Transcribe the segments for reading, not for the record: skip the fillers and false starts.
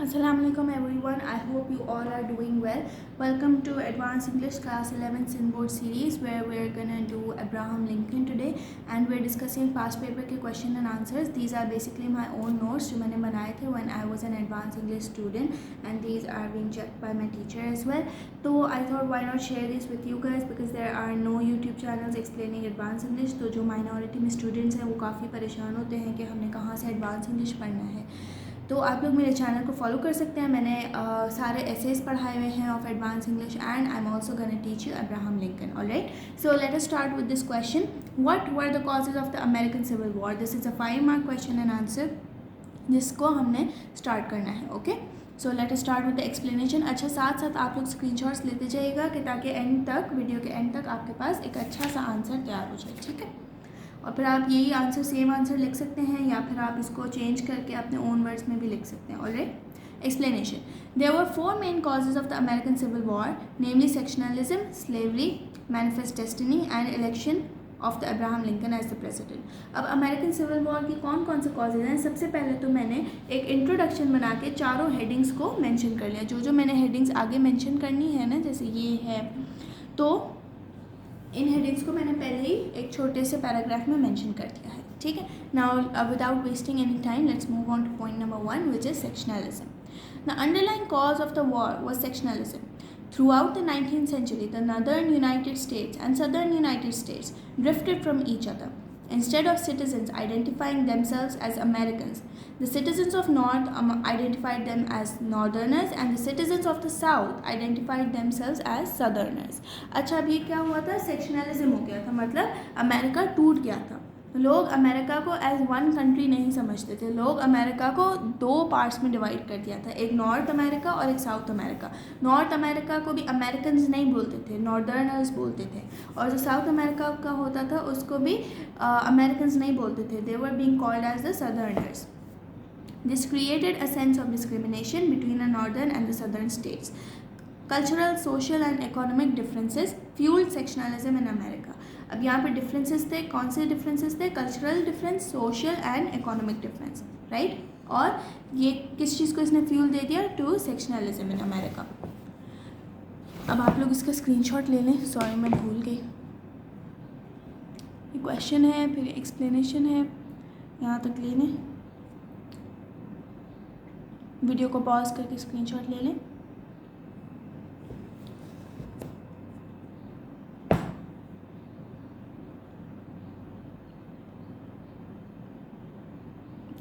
Assalamualaikum everyone. I hope you all are doing well. Welcome to Advanced English Class 11 Sinboard series where we're gonna do Abraham Lincoln today and we're discussing past paper के question and answers. These are basically my own notes जो मैंने बनाए थे when I was an advanced English student and these are being checked by my teacher as well. So I thought why not share this with you guys because there are no YouTube channels explaining advanced English. तो जो minority में students हैं वो काफ़ी परेशान होते हैं कि हमने कहाँ से advanced English पढ़ना है. तो आप लोग मेरे चैनल को फॉलो कर सकते हैं. मैंने सारे एसेस पढ़ाए हुए हैं of advance English and I am also gonna teach you Abraham Lincoln. Alright, so let us start with this question. What were the causes of the American civil war? This is a 5 mark question and answer जिसको हमने start करना है. Okay, so let us start with the explanation. अच्छा, साथ साथ आप लोग screenshots लेते जाइएगा कि ताकि एंड तक, वीडियो के एंड तक आपके पास एक अच्छा सा आंसर तैयार हो जाए. ठीक है, और फिर आप यही आंसर सेम आंसर लिख सकते हैं या फिर आप इसको चेंज करके अपने ओन वर्ड्स में भी लिख सकते हैं. Alright, explanation. There were 4 main causes of the American civil War, namely sectionalism, slavery, manifest destiny and election of the Abraham Lincoln as the president. अब अमेरिकन सिविल वॉर की कौन कौन से कॉजेज हैं? सबसे पहले तो मैंने एक इंट्रोडक्शन बना के चारों हेडिंग्स को मेंशन कर लिया. जो मैंने हेडिंग्स आगे मेंशन करनी है ना, जैसे ये है, तो इन हेडिंग्स को मैंने पहले ही एक छोटे से पैराग्राफ में मेंशन कर दिया है. ठीक है, now without wasting any time let's move on to point number 1 which is sectionalism. The underlying cause of the war was sectionalism. Throughout the 19th century, the northern United States and southern United States drifted from each other. Instead of citizens identifying themselves as Americans, the citizens of North identified them as Northerners and the citizens of the South identified themselves as Southerners. अच्छा, अभी क्या हुआ था? सेक्शनलिज्म हो गया था, मतलब America टूट गया था. लोग अमेरिका को एज वन कंट्री नहीं समझते थे. लोग अमेरिका को 2 पार्ट्स में डिवाइड कर दिया था, एक नॉर्थ अमेरिका और एक साउथ अमेरिका. नॉर्थ अमेरिका को भी अमेरिकन्स नहीं बोलते थे, नॉर्दर्नर्स बोलते थे, और जो साउथ अमेरिका का होता था उसको भी अमेरिकन्स नहीं बोलते थे. They were being called as the southerners. This created a sense of discrimination between the northern and the southern states. Cultural, social and economic differences fueled sectionalism in America. अब यहाँ पे डिफरेंसेस थे. कौन से differences थे? Cultural difference, social and economic difference. Right, और ये किस चीज़ को इसने फ्यूल दे दिया? To sectionalism in America. अब आप लोग इसका स्क्रीनशॉट ले लें. सॉरी, मैं भूल गई. ये क्वेश्चन है, फिर एक्सप्लेनेशन है, यहाँ तक ले लें. वीडियो को पॉज करके स्क्रीनशॉट ले लें.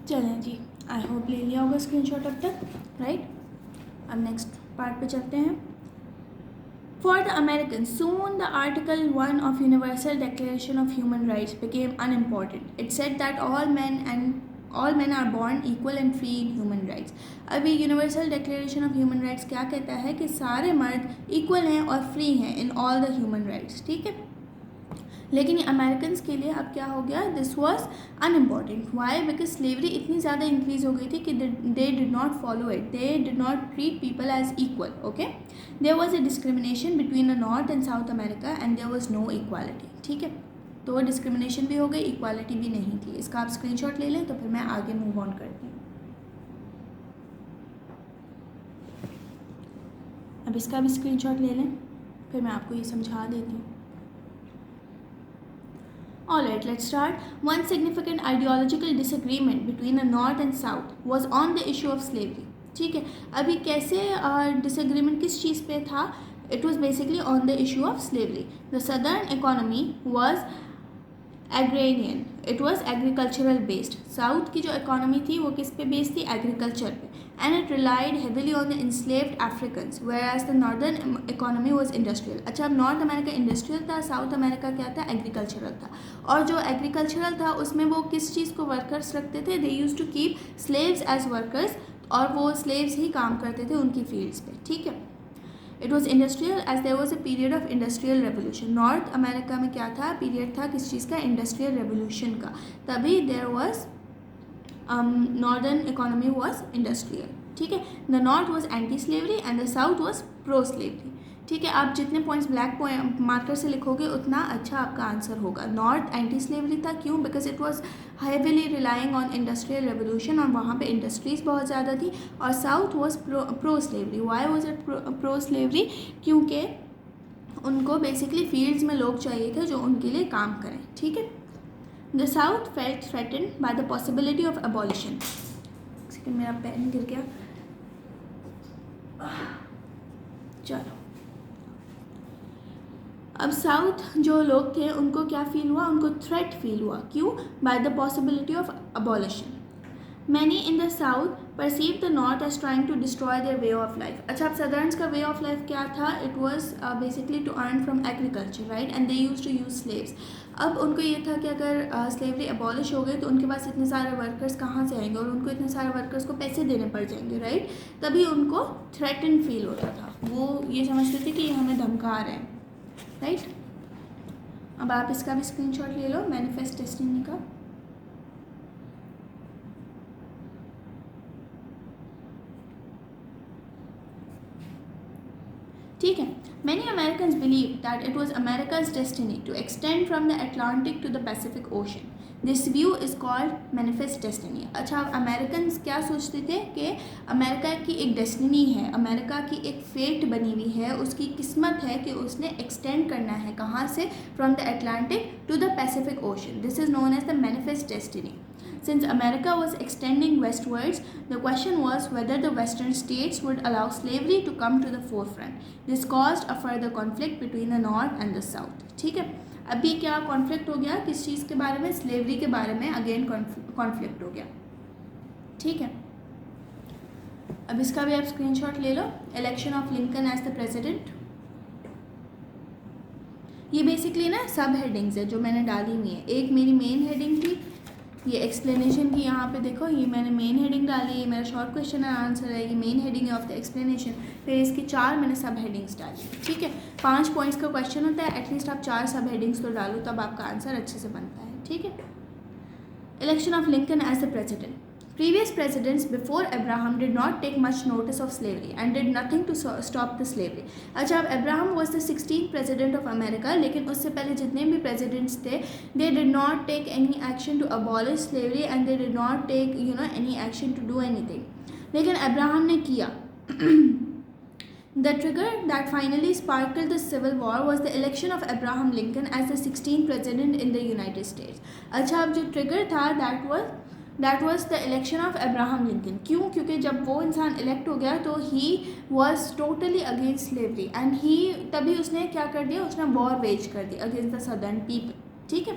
चलें जी, आई होप ले लिया होगा स्क्रीनशॉट अब तक. राइट, अब नेक्स्ट पार्ट पे चलते हैं. For the Americans, soon the Article 1 of Universal Declaration of Human Rights became unimportant. It said that all men are born equal and free in human rights. अभी universal declaration of human rights क्या कहता है कि सारे मर्द equal हैं और free हैं in all the human rights. ठीक है, लेकिन ये अमेरिकन्स के लिए अब क्या हो गया? This was unimportant. Why? Because slavery इतनी ज़्यादा इंक्रीज हो गई थी कि they did not follow it. They did not treat people as equal. Okay, there was a discrimination between the north and south America and there was no equality. ठीक है, तो discrimination भी हो गई, इक्वालिटी भी नहीं थी. इसका आप स्क्रीनशॉट ले लें तो फिर मैं आगे मूव ऑन करती हूँ. अब इसका भी स्क्रीनशॉट ले लें, फिर मैं आपको ये समझा देती हूँ. Alright, let's start. One significant ideological disagreement between the North and South was on the issue of slavery. ठीक है, अभी कैसे डिसएग्रीमेंट किस चीज़ पे था? It was basically on the issue of slavery. The southern economy was agrarian. It was agricultural based. South की जो economy थी वो किस पे बेस्ड थी? एग्रीकल्चर पे. And it relied heavily on the enslaved Africans, whereas the northern economy was industrial. अच्छा, अब नॉर्थ अमेरिका इंडस्ट्रियल था, साउथ अमेरिका क्या था? एग्रीकल्चरल था. और जो एग्रीकल्चरल था उसमें वो किस चीज़ को वर्कर्स रखते थे? They use to keep slaves as workers, और वो स्लेव्स ही काम करते थे उनकी फील्ड्स पे. ठीक है, it was industrial age there was a period of industrial revolution. North America में क्या था? पीरियड था किस चीज़ का? इंडस्ट्रियल रेवोल्यूशन का. तभी there was northern economy was industrial. ठीक है, the north was anti slavery and the south was pro slavery. ठीक है, आप जितने पॉइंट्स ब्लैक मार्कर से लिखोगे उतना अच्छा आपका आंसर होगा। नॉर्थ एंटी स्लेवरी था, क्यों? Because it was heavily relying on industrial revolution, और वहाँ पे इंडस्ट्रीज़ बहुत ज़्यादा थी। और south was pro slavery. Why was it pro slavery? क्योंकि उनको बेसिकली फील्ड्स में लोग चाहिए थे जो उनके लिए काम करें। ठीक है, the south felt threatened bye the possibility of abolition. Second, मेरा पेन गिर गया। चलो, अब साउथ जो लोग थे उनको क्या फील हुआ? उनको थ्रेट फील हुआ। क्यों? By the possibility of abolition. Many in the south perceive the north as trying to destroy their way of life. अच्छा, अब सदर्न्स का वे ऑफ लाइफ क्या था? It was basically to earn from agriculture, right, and they use to use slaves. अब उनको ये था कि अगर स्लेवरी अबॉलिश हो गई तो उनके पास इतने सारे वर्कर्स कहाँ से आएंगे, और उनको इतने सारे वर्कर्स को पैसे देने पड़ जाएंगे, राइट। तभी उनको थ्रेटन फील होता था। वो ये समझते थे कि ये हमें धमका रहे हैं, राइट। अब आप इसका भी स्क्रीनशॉट ले लो, मैनिफेस्ट डेस्टिनी का। ठीक है, many Americans believe that it was America's destiny to extend from the Atlantic to the Pacific ocean. This view is called manifest destiny. अच्छा, अमेरिकन्स क्या सोचते थे कि अमेरिका की एक डेस्टिनी है, अमेरिका की एक फेट बनी हुई है, उसकी किस्मत है कि उसने एक्सटेंड करना है कहाँ से? From the Atlantic to the Pacific ocean. This is known as the manifest destiny. Since America was extending westwards, the question was whether the western states would allow slavery to come to the forefront. This caused a further conflict between the north and the south. ठीक है, अभी क्या conflict हो गया? किस चीज़ के बारे में? स्लेवरी के बारे में अगेन कॉन्फ्लिक्ट हो गया। ठीक है, अब इसका भी आप स्क्रीनशॉट ले लो। Election of Lincoln as the president. ये बेसिकली ना सब हेडिंग्स है जो मैंने डाली हुई है। एक मेरी मेन हेडिंग थी, ये एक्सप्लेनेशन की, यहाँ पे देखो ये मैंने मेन हेडिंग डाली है, मेरा शॉर्ट क्वेश्चन एंड आंसर है, ये मेन हेडिंग है ऑफ द एक्सप्लेनेशन। फिर इसकी 4 मैंने सब हेडिंग्स डाली। ठीक है, 5 पॉइंट्स का क्वेश्चन होता है, एटलीस्ट आप 4 सब हेडिंग्स तो डालो, तब आपका आंसर अच्छे से बनता है। ठीक है, election of Lincoln as the president. Previous presidents before Abraham did not take much notice of slavery and did nothing to stop the slavery. अच्छा, अब Abraham was the 16th president of America, लेकिन उससे पहले जितने भी presidents थे, they did not take any action to abolish slavery and they did not take any action to do anything. लेकिन Abraham ने किया। The trigger that finally sparked the Civil War was the election of Abraham Lincoln as the 16th president in the United States. अच्छा, अब जो trigger था that was the election of Abraham Lincoln. क्यों? क्योंकि जब वो इंसान इलेक्ट हो गया तो he was totally against slavery and तभी उसने क्या कर दिया? उसने वॉर वेज कर दी against the southern people. ठीक है,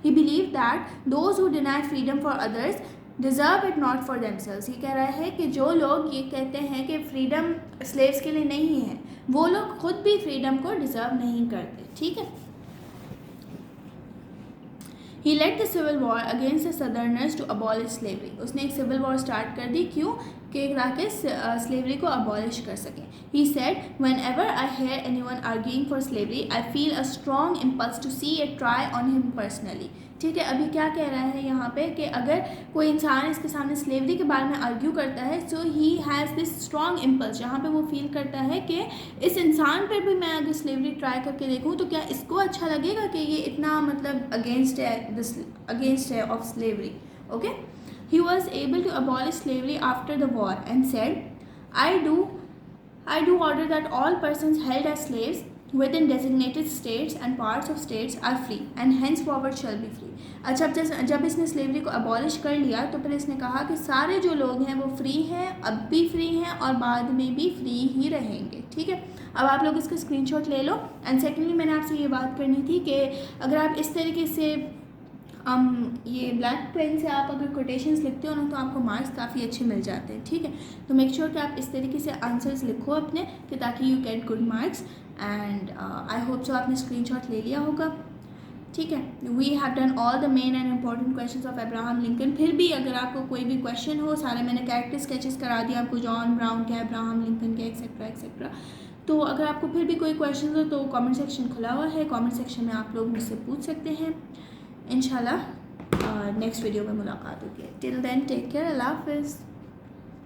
he believed that those who denied freedom for others deserve it not for themselves. ये कह रहा है कि जो लोग ये कहते हैं कि फ्रीडम स्लेव्स के लिए नहीं है, वो लोग खुद भी फ्रीडम को डिजर्व नहीं करते। ठीक है, He led the civil war against the Southerners to abolish slavery. उसने एक civil war start कर दी। क्यों? कि ताकि slavery को abolish कर सकें। He said, whenever I hear anyone arguing for slavery, I feel a strong impulse to see it try on him personally. ठीक है, अभी क्या कह रहा है यहाँ पे कि अगर कोई इंसान इसके सामने स्लेवरी के बारे में आर्ग्यू करता है, so he has this strong impulse, जहाँ पे वो फील करता है कि इस इंसान पर भी मैं अगर स्लेवरी ट्राई करके देखूँ तो क्या इसको अच्छा लगेगा कि ये इतना मतलब अगेंस्ट है of slavery. Okay, he was able to abolish slavery after the war and said, I do order that all persons held as slaves within designated states and parts of states are free and henceforward shall be free. अच्छा, जब इसने slavery को abolish कर लिया तो फिर इसने कहा कि सारे जो लोग हैं वो फ्री हैं, अब भी फ्री हैं और बाद में भी फ्री ही रहेंगे। ठीक है, अब आप लोग इसका स्क्रीनशॉट ले लो। एंड सेकेंडली मैंने आपसे ये बात करनी थी कि अगर आप इस तरीके से ये ब्लैक पेन से आप अगर कोटेशंस लिखते हो ना तो आपको मार्क्स काफ़ी अच्छे मिल जाते हैं। ठीक है, तो मेक श्योर कि आप इस तरीके से आंसर्स लिखो अपने कि ताकि you get good marks. And I hope so आपने स्क्रीनशॉट ले लिया होगा। ठीक है, we have done all the main and important questions of Abraham Lincoln. फिर भी अगर आपको कोई भी क्वेश्चन हो, सारे मैंने कैरेक्टर स्केचेस करा दिया आपको, जॉन ब्राउन के, अब्राहम लिंकन के, एक्सेट्रा एक्सेट्रा। तो अगर आपको फिर भी कोई क्वेश्चन हो तो कमेंट सेक्शन खुला हुआ है, कमेंट सेक्शन में आप लोग मुझसे पूछ सकते हैं। इंशाल्लाह नेक्स्ट वीडियो में मुलाकात होगी। टिल देन टेक केयर, अल्लाह हाफिज़।